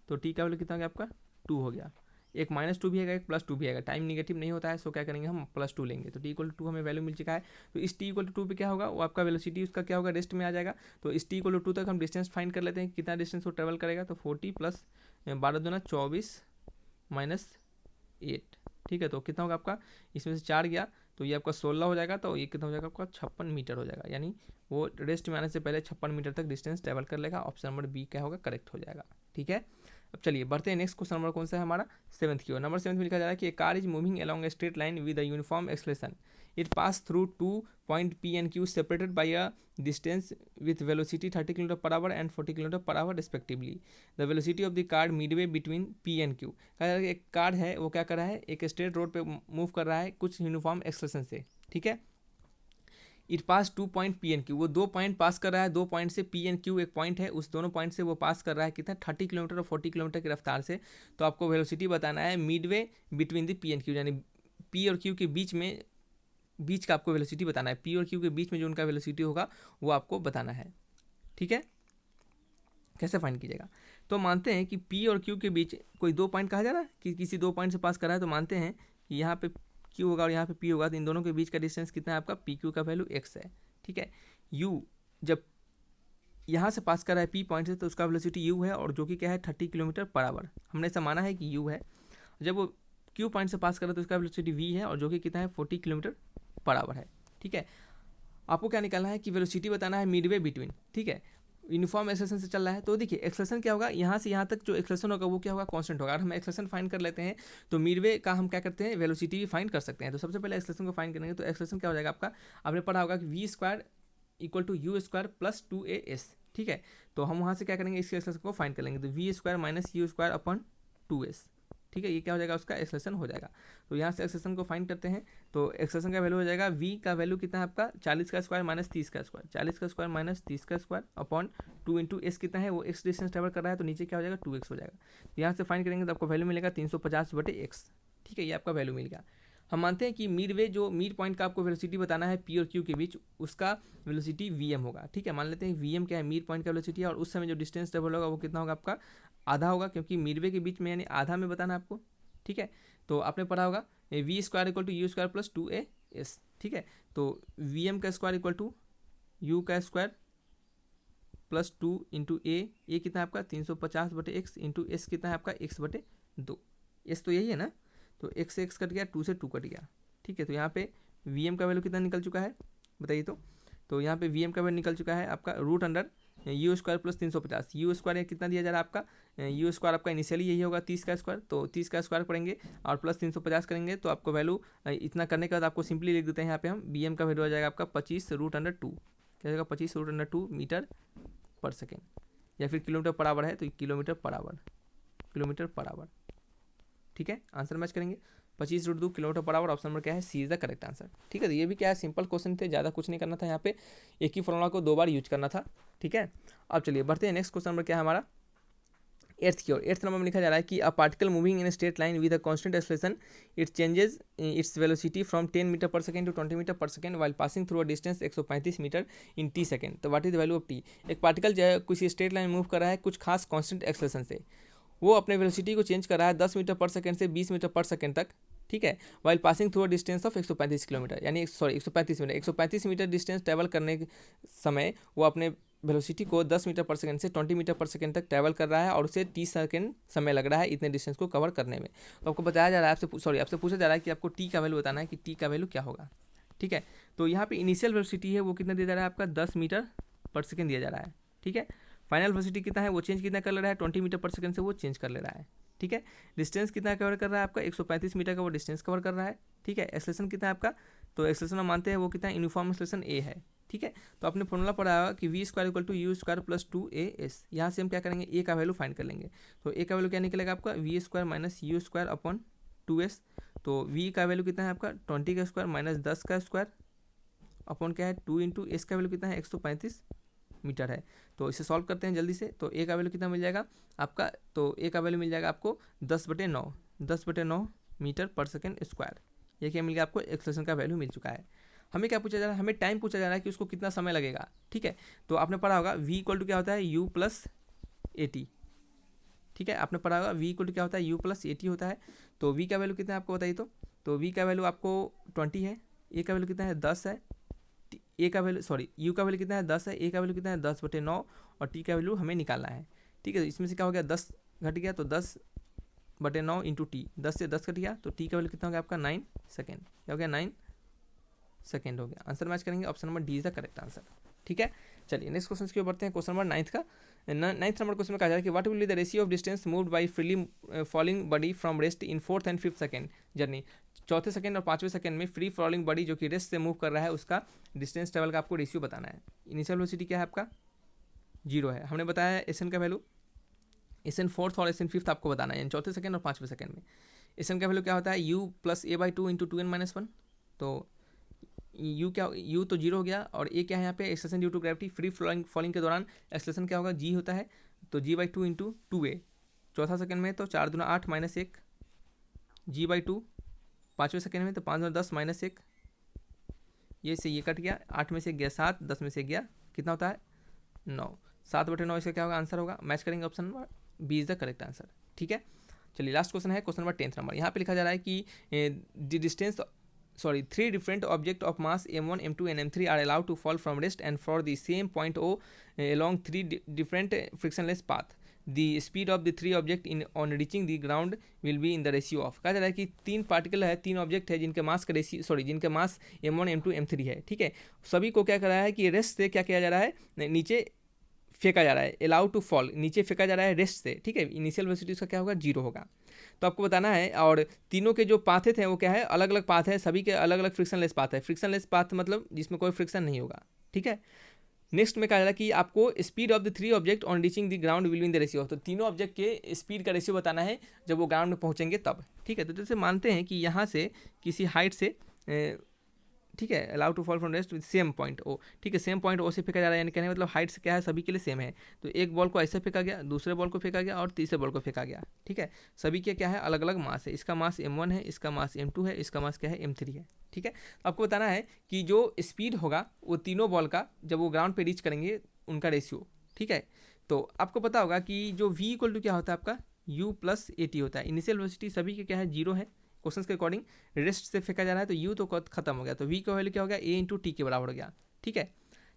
तो t का वैल्यू कितना हो गया आपका 2 हो गया। एक -2 भी आएगा, एक +2 भी आएगा, टाइम निगेटिव नहीं होता है, सो क्या करेंगे हम +2 लेंगे, तो t इक्वल टू 2 हमें वैल्यू मिल चुका है। तो इस t इक्वल टू 2 पे क्या होगा, वो आपका वेलोसिटी उसका क्या होगा रेस्ट में आ जाएगा। तो इस t इक्वल टू 2 तक हम डिस्टेंस फाइंड कर लेते हैं, कितना डिस्टेंस वो ट्रेवल करेगा, तो 40 + 12 दूना 24 -8। ठीक है, तो कितना होगा आपका, इसमें से 4 गया तो ये आपका 16 हो जाएगा, तो ये कितना हो जाएगा आपका 56 मीटर हो जाएगा, यानी वो रेस्ट में आने से पहले 56 मीटर तक डिस्टेंस ट्रेवल कर लेगा। ऑप्शन नंबर बी क्या होगा, करेक्ट हो जाएगा। ठीक है, अब चलिए बढ़ते हैं नेक्स्ट क्वेश्चन नंबर कौन सा है हमारा 7th की ओर। नंबर 7 में लिखा जा रहा है कि car is moving along a straight line with a uniform acceleration, it pass through 2 point P and Q separated by a distance with velocity 30 km/h and 40 km/h respectively. The velocity of the car Midway between P and Q। कहा जा रहा है एक car है वो क्या कर रहा है, एक स्ट्रेट रोड पे मूव कर रहा है कुछ यूनिफॉर्म एक्सेलरेशन से। ठीक है, it pass 2 point P and Q, वो 2 पॉइंट पास कर रहा है, 2 पॉइंट से P and Q एक पॉइंट है, उस दोनों पॉइंट से वो पास कर रहा है कितना 30 किलोमीटर और 40 किलोमीटर की रफ्तार से। तो आपको वेलोसिटी बताना है Midway between the P and Q, यानी P और Q के बीच का आपको वेलोसिटी बताना है। P और Q के बीच में जो उनका वेलोसिटी होगा वो आपको बताना है। ठीक है, कैसे फाइंड कीजिएगा, तो मानते हैं कि P और Q के बीच कोई 2 पॉइंट कहा जा रहा है कि किसी 2 पॉइंट से पास कर रहा है, तो मानते हैं कि यहाँ पे Q होगा और यहाँ पे P होगा, तो इन दोनों के बीच का डिस्टेंस कितना है आपका PQ का वैल्यू x है। ठीक है, U जब यहाँ से पास कर रहा है P पॉइंट से तो उसका वेलोसिटी U है, और जो कि क्या है 30 km/h। हमने ऐसा माना है कि U है। जब वो Q पॉइंट से पास कर रहा है तो उसका वेलोसिटी V है, और जो कि कितना है 40 km/h है। ठीक है, आपको क्या निकालना है कि वेलोसिटी बताना है मिडवे बिटवीन। ठीक है, यूनिफॉर्म एक्सेलरेशन से चल रहा है, तो देखिए एक्सेलरेशन क्या होगा, यहाँ से यहाँ तक जो एक्सेलरेशन होगा वो क्या होगा कांस्टेंट होगा। अगर हम एक्सेलरेशन फाइंड कर लेते हैं तो मिडवे का हम क्या करते हैं वेलोसिटी भी फाइंड कर सकते हैं। तो सबसे पहले एक्सेलरेशन को फाइंड करेंगे, तो एक्सेलरेशन क्या हो जाएगा आपका, आपने पढ़ा होगा कि v² = u² + 2as। ठीक है, तो हम वहाँ से क्या करेंगे, इस एक्सेलरेशन को फाइंड कर लेंगे, तो v² - u² / 2s। ठीक है, ये क्या हो जाएगा उसका एक्सेलरेशन हो जाएगा। तो यहाँ से एक्सेलरेशन को फाइंड करते हैं, तो एक्सेलरेशन का वैल्यू हो जाएगा v का वैल्यू कितना है आपका 40 का स्क्वायर - 30 का स्क्वायर, 40 का स्क्वायर - 30 का स्क्वायर अपॉन 2 × s कितना है वो x डिस्टेंस ट्रेवल कर रहा है, तो नीचे क्या हो जाएगा 2x हो जाएगा। तो यहाँ से फाइंड करेंगे तो आपको वैल्यू मिलेगा 350/x। ठीक है, ये आपका वैल्यू मिल गया। हम मानते हैं कि मिडवे जो मिड पॉइंट का आपको वेलोसिटी बताना है P और Q के बीच, उसका वेलोसिटी Vm होगा। ठीक है, मान लेते हैं Vm क्या है मिड पॉइंट का वेलोसिटी है, और उस समय जो डिस्टेंस ट्रेवल होगा वो कितना होगा आपका आधा होगा, क्योंकि मिडवे के बीच में यानी आधा में बताना आपको। ठीक है, तो आपने पढ़ा होगा v² = u² + 2as। ठीक है, तो Vm का स्क्वायर इक्वल टू u का स्क्वायर प्लस 2 × a कितना है आपका 350/x इंटू s कितना है आपका x/2। s तो यही है ना, तो x से x कट गया, 2 से 2 कट गया। ठीक है, तो यहाँ पे Vm का वैल्यू कितना निकल चुका है बताइए, तो यहाँ पे Vm का वैल्यू निकल चुका है आपका √अंडर u² + 350। u² कितना दिया जा रहा है आपका, u² आपका इनिशियली यही होगा 30 का स्क्वायर, तो 30 का स्क्वायर पढ़ेंगे और प्लस 350 करेंगे, तो आपको वैल्यू इतना करने के बाद आपको सिंपली लिख देते हैं यहाँ पे हम Vm का वैल्यू आ जाएगा आपका 25√2। क्या जाएगा 25√2 मीटर पर सेकेंड, या फिर km/h है तो km/h। ठीक है, आंसर मैच करेंगे 25√2 km/h। ऑप्शन नंबर क्या है, सी इज द करेक्ट आंसर। ठीक है, तो ये भी क्या है सिंपल क्वेश्चन थे, ज़्यादा कुछ नहीं करना था, यहाँ पे एक ही फॉर्मूला को 2 बार यूज करना था। ठीक है, अब चलिए बढ़ते हैं नेक्स्ट क्वेश्चन नंबर क्या है हमारा 8th की ओर। 8th नंबर में लिखा जा रहा है कि a particle moving in straight line with a constant acceleration, it changes its velocity from 10 metre per second to 20 metre per second while passing through a distance 135 metre in t second. तो what is the value of t। एक particle जो है किसी straight line move कर रहा है कुछ खास कांस्टेंट एक्सेलरेशन से, वो अपने वेलोसिटी को चेंज कर रहा है 10 मीटर पर सेकंड से 20 मीटर पर सेकंड तक। ठीक है, while passing through a distance of 135 kilometre, यानी 135 मीटर डिस्टेंस ट्रैवल करने के समय वो अपने वेलोसिटी को 10 मीटर पर सेकंड से 20 मीटर पर सेकंड तक ट्रैवल कर रहा है, और उसे 30 सेकंड समय लग रहा है इतने डिस्टेंस को कवर करने में। तो आपको बताया जा रहा है आपसे पूछा जा रहा है कि आपको टी का वैल्यू बताना है कि टी का वैल्यू क्या होगा। ठीक है, तो यहाँ पे इनिशियल वेलोसिटी है वो कितना दिया जा रहा है आपका 10 मीटर पर सेकंड दिया जा रहा है। ठीक है, फाइनल वेलोसिटी कितना है वो चेंज कितना कर ले रहा है 20 मीटर पर सेकंड से वो चेंज कर ले रहा है। ठीक है, डिस्टेंस कितना कवर कर रहा है आपका 135 मीटर का वो डिस्टेंस कवर कर रहा है। ठीक है, एक्सेलरेशन कितना है आपका, तो एक्सेलरेशन हम मानते हैं वो कितना यूनिफॉर्म एक्सेलरेशन ए है। ठीक है, तो आपने फॉर्मूला पढ़ा होगा कि v² = u² + 2as। यहाँ से हम क्या करेंगे a का वैल्यू फाइंड कर लेंगे, तो a का वैल्यू क्या निकलेगा आपका v² - u² अपॉन 2s। तो v का वैल्यू कितना है आपका 20 का स्क्वायर - 10 का स्क्वायर अपॉन क्या है 2 इंटू एस का वैल्यू कितना है 135 मीटर है। तो इसे सॉल्व करते हैं जल्दी से। तो ए का वैल्यू कितना मिल जाएगा आपका, तो ए का वैल्यू मिल जाएगा आपको 10/9 मीटर पर सेकेंड स्क्वायर। ये क्या मिल गया आपको, एक्सेलरेशन का वैल्यू मिल चुका है। हमें क्या पूछा जा रहा है, हमें टाइम पूछा जा रहा है कि उसको कितना समय लगेगा। ठीक है, तो आपने पढ़ा होगा v इक्वल टू क्या होता है u प्लस ए टी। ठीक है, आपने पढ़ा होगा v इक्वल टू क्या होता है u प्लस ए टी होता है। तो v का वैल्यू कितना है आपको बताइए। तो v का वैल्यू आपको 20 है, a का वैल्यू कितना है 10 है, ए का वैल्यू सॉरी u का वैल्यू कितना है 10 है, a का वैल्यू कितना है 10/9 और t का वैल्यू हमें निकालना है। ठीक है, तो इसमें से क्या हो गया 10 घट गया, तो 10/9 इंटू टी, 10 से 10 कट गया, तो t का वैल्यू कितना हो गया आपका 9 सेकेंड। क्या हो गया 9 सेकेंड हो गया। आंसर मैच करेंगे, option number D is the correct answer. ठीक है, चलिए नेक्स्ट क्वेश्चन की ओर बढ़ते हैं। क्वेश्चन नंबर 9 का 9th नंबर क्वेश्चन में कहा जा रहा है कि what will be the ratio of distance moved by freely falling body from rest in 4th and 5th second journey. चौथे सेकंड और 5वें सेकंड में फ्री फॉलिंग बॉडी जो कि रेस्ट से मूव कर रहा है उसका डिस्टेंस ट्रेवल का आपको रेशियो बताना है। इनिशियल वेलोसिटी क्या है आपका 0 है। हमने बताया एस एन का वैल्यू, एस एन 4th और एस एन 5th आपको बताना है, यानी चौथे सेकंड और 5वें सेकंड में। एस एन का वैल्यू क्या होता है u plus a by 2 into 2n-1। तो u क्या, u तो 0 हो गया, और a क्या है यहाँ पे acceleration due to gravity. Free falling के दौरान एक्सेलरेशन क्या होगा g होता है, तो g/2 इंटू 2a। चौथा सेकंड में तो 4 दूना 8 माइनस 1 g/2। 5वें सेकंड में तो 5 दूना 10 माइनस 1, ये से ये कट गया, 8 में से गया 7, 10 में से गया कितना होता है 9। 7/9 इसका क्या होगा आंसर होगा, मैच करेंगे option number B is the correct answer. ठीक है, चलिए लास्ट क्वेश्चन है क्वेश्चन नंबर 10th नंबर। यहाँ पे लिखा जा रहा है कि the distance three different objects of mass m1 m2 and m3 are allowed to fall from rest and for the same point o along three different frictionless path. The speed of the three object in on reaching the ground will be in the ratio of। कहा जा रहा है कि 3 particle है, 3 object है जिनके मास का ratio जिनके मास m1 m2 m3 है। ठीक है, सभी को क्या कर रहा है कि रेस्ट से क्या किया जा रहा है, नीचे फेंका जा रहा है, अलाउ टू फॉल, नीचे फेंका जा रहा है रेस्ट से। ठीक है, इनिशियल वेलोसिटी उसका क्या होगा 0 होगा। तो आपको बताना है, और तीनों के जो पाथ थे वो क्या है अलग अलग पाथ है, सभी के अलग अलग फ्रिक्शनलेस पाथ है। फ्रिक्शनलेस पाथ मतलब जिसमें कोई फ्रिक्शन नहीं होगा। ठीक है, नेक्स्ट में कहा जा रहा है कि आपको speed of the 3 object on reaching the ground will be in the ratio. तो तीनों ऑब्जेक्ट के स्पीड का रेशियो बताना है जब वो ग्राउंड में पहुंचेंगे तब। ठीक है, तो जैसे मानते हैं कि यहाँ से किसी हाइट से ठीक है allow to fall from rest with same point O. ठीक है, सेम पॉइंट ओ से फेंका जा रहा है, यानी कहने मतलब हाइट से क्या है सभी के लिए सेम है। तो एक बॉल को ऐसे फेंका गया, दूसरे बॉल को फेंका गया और तीसरे बॉल को फेंका गया। ठीक है, सभी के क्या है अलग अलग मास है, इसका मास m1 है, इसका मास m2 है, इसका मास क्या है m3 है। ठीक है, तो आपको बताना है कि जो स्पीड होगा वो तीनों बॉल का जब वो ग्राउंड पे रीच करेंगे उनका रेशियो। ठीक है, तो आपको पता होगा कि जो v इक्वल टू क्या होता है आपका u प्लस ए टी होता है। इनिशियल वेलोसिटी सभी के क्या है 0 है, क्वेश्चन के अकॉर्डिंग रेस्ट से फेंका जा रहा है तो u तो खत्म हो गया, तो v का वैल्यू क्या हो गया a इंटू टी के बराबर हो गया। ठीक है,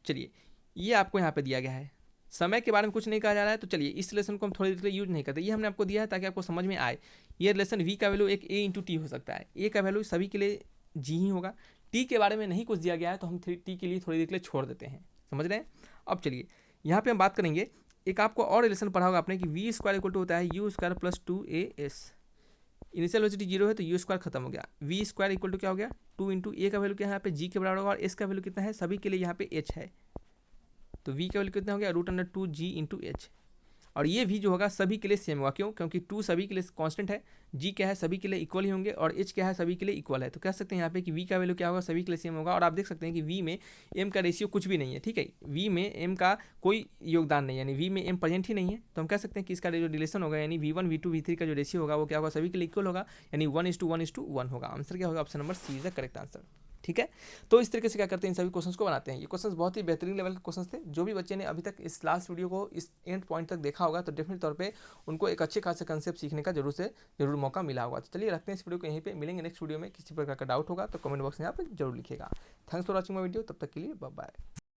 चलिए ये आपको यहाँ पे दिया गया है, समय के बारे में कुछ नहीं कहा जा रहा है। तो चलिए इस रिलेशन को हम थोड़ी देर के लिए यूज नहीं करते, ये हमने आपको दिया है ताकि आपको समझ में आए। ये रिलेशन v का वैल्यू एक a इंटू टी हो सकता है, a का वैल्यू सभी के लिए g ही होगा। t के बारे में नहीं कुछ दिया गया है तो हम t के लिए थोड़ी देर के लिए छोड़ देते हैं, समझ रहे हैं। अब चलिए यहाँ पे हम बात करेंगे, एक आपको और रिलेशन पढ़ा होगा आपने कि वी स्क्वायर इक्वल टू होता है u square plus 2as। Initial velocity 0 है तो u स्क्वायर खत्म हो गया, वी स्क्वायर इक्वल टू क्या हो गया 2 इंटू ए का वैल्यू क्या है यहाँ पे g के बराबर होगा, और एस का वैल्यू कितना है सभी के लिए यहाँ पे h है, तो v का वैल्यू कितना हो गया √2g इंटू एच। और ये भी जो होगा सभी के लिए सेम होगा, क्यों, क्योंकि 2 सभी के लिए कांस्टेंट है, g क्या है सभी के लिए इक्वल ही होंगे, और h क्या है सभी के लिए इक्वल है। तो कह सकते हैं यहाँ पे कि v का वैल्यू क्या होगा सभी के लिए सेम होगा। और आप देख सकते हैं कि v में m का रेशियो कुछ भी नहीं है। ठीक है, v में m का कोई योगदान नहीं है, यानी v में m प्रेजेंट ही नहीं है। तो हम कह सकते हैं कि इसका जो रिलेशन होगा यानी v1 v2 v3 का जो रेशियो होगा वो क्या होगा सभी के लिए इक्वल होगा, यानी 1:1:1 होगा। आंसर क्या होगा option number C is the correct answer. ठीक है, तो इस तरीके से क्या करते हैं इन सभी क्वेश्चंस को बनाते हैं। ये क्वेश्चंस बहुत ही बेहतरीन लेवल के क्वेश्चंस थे। जो भी बच्चे ने अभी तक इस लास्ट वीडियो को इस एंड पॉइंट तक देखा होगा तो डेफिनेट तौर पे उनको एक अच्छे खासे कंसेप्ट सीखने का जरूर मौका मिला होगा। तो चलिए रखते हैं इस वीडियो को यहीं पे, मिलेंगे नेक्स्ट वीडियो में। किसी प्रकार का डाउट होगा तो कमेंट बॉक्स में आप जरूर लिखिएगा। Thanks for watching my video, तब तक के लिए बाय बाय।